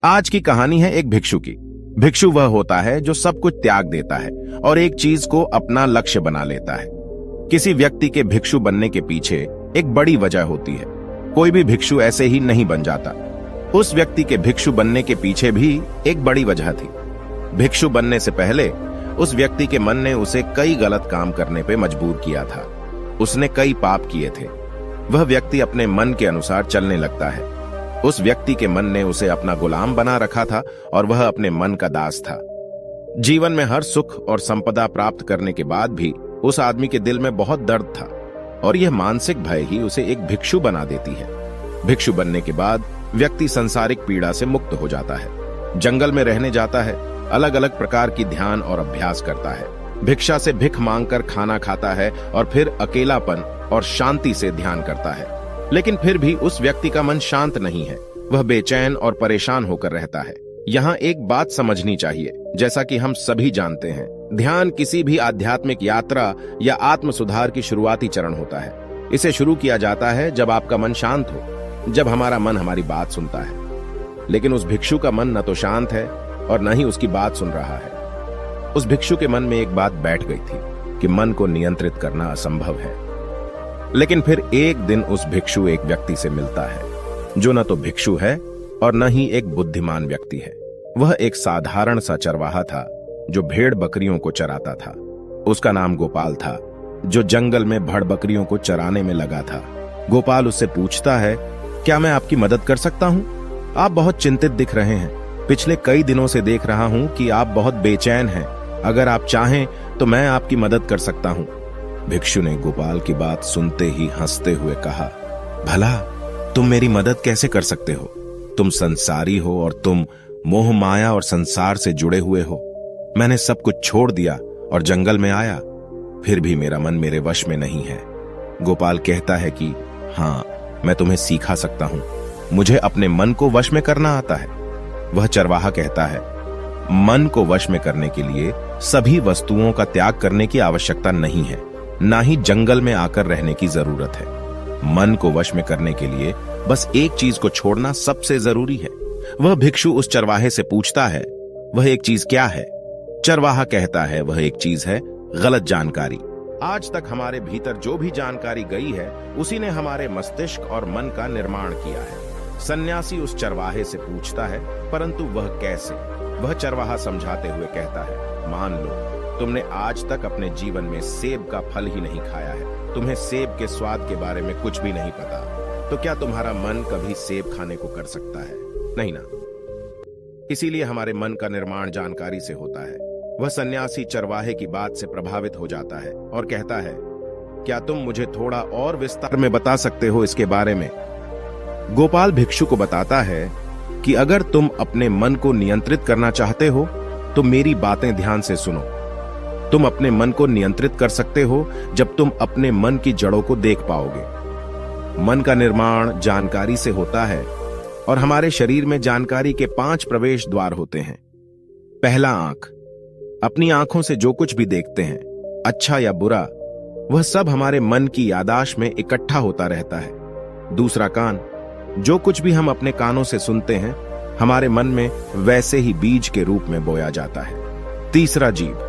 आज की कहानी है एक भिक्षु की। भिक्षु वह होता है जो सब कुछ त्याग देता है और एक चीज को अपना लक्ष्य बना लेता है। किसी व्यक्ति के भिक्षु बनने के पीछे एक बड़ी वजह होती है। कोई भी भिक्षु ऐसे ही नहीं बन जाता। उस व्यक्ति के भिक्षु बनने के पीछे भी एक बड़ी वजह थी। भिक्षु बनने से पहले उस व्यक्ति के मन ने उसे कई गलत काम करने पे मजबूर किया था। उसने कई पाप किए थे। वह व्यक्ति अपने मन के अनुसार चलने लगता है। उस व्यक्ति के मन ने उसे अपना गुलाम बना रखा था और वह अपने मन का दास था। जीवन में हर सुख और संपदा प्राप्त करने के बाद भी उस आदमी के दिल में बहुत दर्द था और यह मानसिक भय ही उसे एक भिक्षु बना देती है। भिक्षु बनने के बाद व्यक्ति सांसारिक पीड़ा से मुक्त हो जाता है, जंगल में रहने जाता है, अलग अलग प्रकार की ध्यान और अभ्यास करता है, भिक्षा से भिख मांगकर खाना खाता है और फिर अकेलापन और शांति से ध्यान करता है। लेकिन फिर भी उस व्यक्ति का मन शांत नहीं है। वह बेचैन और परेशान होकर रहता है। यहाँ एक बात समझनी चाहिए, जैसा कि हम सभी जानते हैं, ध्यान किसी भी आध्यात्मिक यात्रा या आत्म सुधार की शुरुआती चरण होता है। इसे शुरू किया जाता है जब आपका मन शांत हो, जब हमारा मन हमारी बात सुनता है। लेकिन उस भिक्षु का मन न तो शांत है और न ही उसकी बात सुन रहा है। उस भिक्षु के मन में एक बात बैठ गई थी कि मन को नियंत्रित करना असंभव है। लेकिन फिर एक दिन उस भिक्षु एक व्यक्ति से मिलता है जो न तो भिक्षु है और न ही एक बुद्धिमान व्यक्ति है। वह एक साधारण सा चरवाहा था जो भेड़ बकरियों को चराता था। उसका नाम गोपाल था, जो जंगल में भेड़ बकरियों को चराने में लगा था। गोपाल उससे पूछता है, क्या मैं आपकी मदद कर सकता हूं? आप बहुत चिंतित दिख रहे हैं। पिछले कई दिनों से देख रहा हूं कि आप बहुत बेचैन हैं। अगर आप चाहें तो मैं आपकी मदद कर सकता हूं। भिक्षु ने गोपाल की बात सुनते ही हंसते हुए कहा, भला तुम मेरी मदद कैसे कर सकते हो? तुम संसारी हो और तुम मोह माया और संसार से जुड़े हुए हो। मैंने सब कुछ छोड़ दिया और जंगल में आया, फिर भी मेरा मन मेरे वश में नहीं है। गोपाल कहता है कि हाँ, मैं तुम्हें सिखा सकता हूं। मुझे अपने मन को वश में करना आता है। वह चरवाहा कहता है, मन को वश में करने के लिए सभी वस्तुओं का त्याग करने की आवश्यकता नहीं है, ना ही जंगल में आकर रहने की जरूरत है। मन को वश में करने के लिए बस एक चीज को छोड़ना सबसे जरूरी है। वह भिक्षु उस चरवाहे से पूछता है, वह एक चीज क्या है? चरवाहा कहता है, वह एक चीज है गलत जानकारी। आज तक हमारे भीतर जो भी जानकारी गई है उसी ने हमारे मस्तिष्क और मन का निर्माण किया है। सन्यासी उस चरवाहे से पूछता है, परंतु वह कैसे? वह चरवाहा समझाते हुए कहता है, मान लो तुमने आज तक अपने जीवन में सेब का फल ही नहीं खाया है, तुम्हें सेब के स्वाद के बारे में कुछ भी नहीं पता, तो क्या तुम्हारा मन कभी सेब खाने को कर सकता है? नहीं ना। इसीलिए हमारे मन का निर्माण जानकारी से होता है। वह सन्यासी चरवाहे की बात से प्रभावित हो जाता है और कहता है, क्या तुम मुझे थोड़ा और विस्तार में बता सकते हो इसके बारे में? गोपाल भिक्षु को बताता है कि अगर तुम अपने मन को नियंत्रित करना चाहते हो तो मेरी बातें ध्यान से सुनो। तुम अपने मन को नियंत्रित कर सकते हो जब तुम अपने मन की जड़ों को देख पाओगे। मन का निर्माण जानकारी से होता है और हमारे शरीर में जानकारी के 5 प्रवेश द्वार होते हैं। पहला, आंख। अपनी आंखों से जो कुछ भी देखते हैं, अच्छा या बुरा, वह सब हमारे मन की याददाश्त में इकट्ठा होता रहता है। दूसरा, कान। जो कुछ भी हम अपने कानों से सुनते हैं हमारे मन में वैसे ही बीज के रूप में बोया जाता है। तीसरा, जीभ।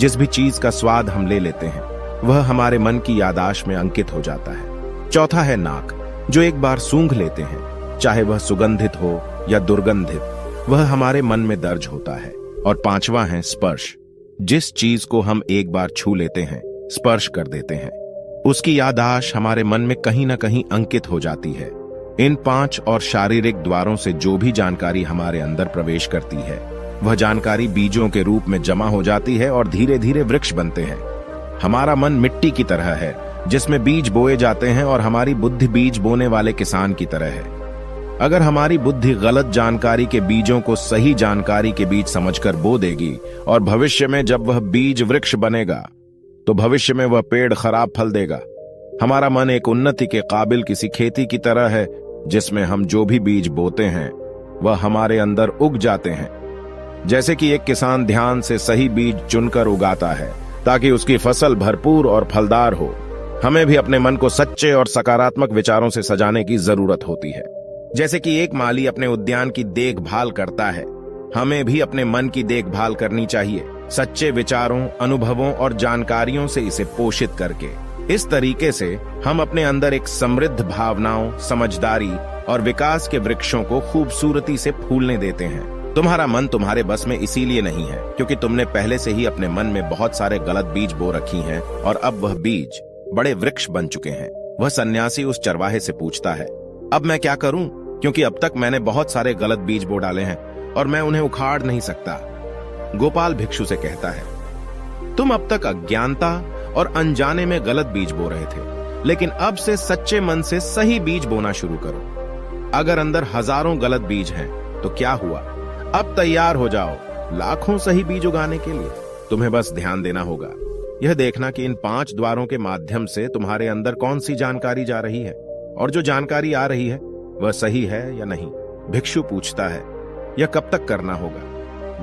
जिस भी चीज का स्वाद हम ले लेते हैं वह हमारे मन की याददाश्त में अंकित हो जाता है। चौथा है नाक। जो एक बार सूंघ लेते हैं, चाहे वह सुगंधित हो या दुर्गंधित, वह हमारे मन में दर्ज होता है। और पांचवा है स्पर्श। जिस चीज को हम एक बार छू लेते हैं, स्पर्श कर देते हैं, उसकी याददाश्त हमारे मन में कहीं ना कहीं अंकित हो जाती है। इन 5 और शारीरिक द्वारों से जो भी जानकारी हमारे अंदर प्रवेश करती है वह जानकारी बीजों के रूप में जमा हो जाती है और धीरे धीरे वृक्ष बनते हैं। हमारा मन मिट्टी की तरह है जिसमें बीज बोए जाते हैं और हमारी बुद्धि बीज बोने वाले किसान की तरह है। अगर हमारी बुद्धि गलत जानकारी के बीजों को सही जानकारी के बीज समझकर बो देगी और भविष्य में जब वह बीज वृक्ष बनेगा तो भविष्य में वह पेड़ खराब फल देगा। हमारा मन एक उन्नति के काबिल किसी खेती की तरह है जिसमें हम जो भी बीज बोते हैं वह हमारे अंदर उग जाते हैं। जैसे कि एक किसान ध्यान से सही बीज चुनकर उगाता है ताकि उसकी फसल भरपूर और फलदार हो, हमें भी अपने मन को सच्चे और सकारात्मक विचारों से सजाने की जरूरत होती है। जैसे कि एक माली अपने उद्यान की देखभाल करता है, हमें भी अपने मन की देखभाल करनी चाहिए, सच्चे विचारों, अनुभवों और जानकारियों से इसे पोषित करके। इस तरीके से हम अपने अंदर एक समृद्ध भावनाओं, समझदारी और विकास के वृक्षों को खूबसूरती से फूलने देते हैं। तुम्हारा मन तुम्हारे बस में इसीलिए नहीं है क्योंकि तुमने पहले से ही अपने मन में बहुत सारे गलत बीज बो रखी हैं और अब वह बीज बड़े वृक्ष बन चुके हैं। वह सन्यासी उस चरवाहे से पूछता है, अब मैं क्या करूं? क्योंकि अब तक मैंने बहुत सारे गलत बीज बो डाले हैं और मैं उन्हें उखाड़ नहीं सकता। गोपाल भिक्षु से कहता है, तुम अब तक अज्ञानता और अनजाने में गलत बीज बो रहे थे, लेकिन अब से सच्चे मन से सही बीज बोना शुरू करो। अगर अंदर हजारों गलत बीज हैं, तो क्या हुआ? अब तैयार हो जाओ लाखों सही बीज उगाने के लिए। तुम्हें बस ध्यान देना होगा, यह देखना कि इन 5 द्वारों के माध्यम से तुम्हारे अंदर कौन सी जानकारी जा रही है और जो जानकारी आ रही है वह सही है या नहीं। भिक्षु पूछता है, यह कब तक करना होगा?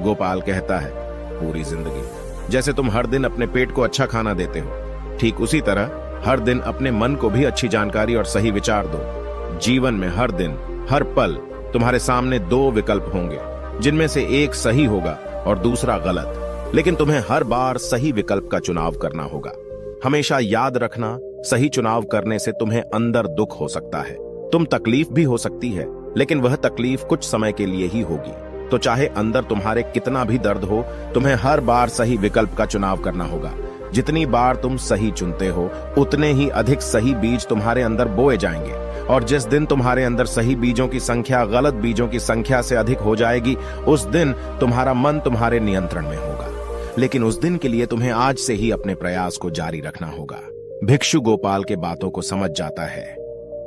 गोपाल कहता है, पूरी जिंदगी। जैसे तुम हर दिन अपने पेट को अच्छा खाना देते हो, ठीक उसी तरह हर दिन अपने मन को भी अच्छी जानकारी और सही विचार दो। जीवन में हर दिन, हर पल तुम्हारे सामने 2 विकल्प होंगे, जिनमें से एक सही होगा और दूसरा गलत, लेकिन तुम्हें हर बार सही विकल्प का चुनाव करना होगा। हमेशा याद रखना, सही चुनाव करने से तुम्हें अंदर दुख हो सकता है, तुम तकलीफ भी हो सकती है, लेकिन वह तकलीफ कुछ समय के लिए ही होगी। तो चाहे अंदर तुम्हारे कितना भी दर्द हो, तुम्हें हर बार सही विकल्प का चुनाव करना होगा। जितनी बार तुम सही चुनते हो, उतने ही अधिक सही बीज तुम्हारे अंदर बोए जाएंगे, और जिस दिन तुम्हारे अंदर सही बीजों की संख्या गलत बीजों की संख्या से अधिक हो जाएगी, उस दिन तुम्हारा मन तुम्हारे नियंत्रण में होगा। लेकिन उस दिन के लिए तुम्हें आज से ही अपने प्रयास को जारी रखना होगा। भिक्षु गोपाल के बातों को समझ जाता है।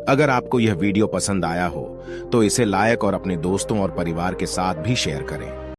अगर आपको यह वीडियो पसंद आया हो तो इसे लाइक और अपने दोस्तों और परिवार के साथ भी शेयर करें।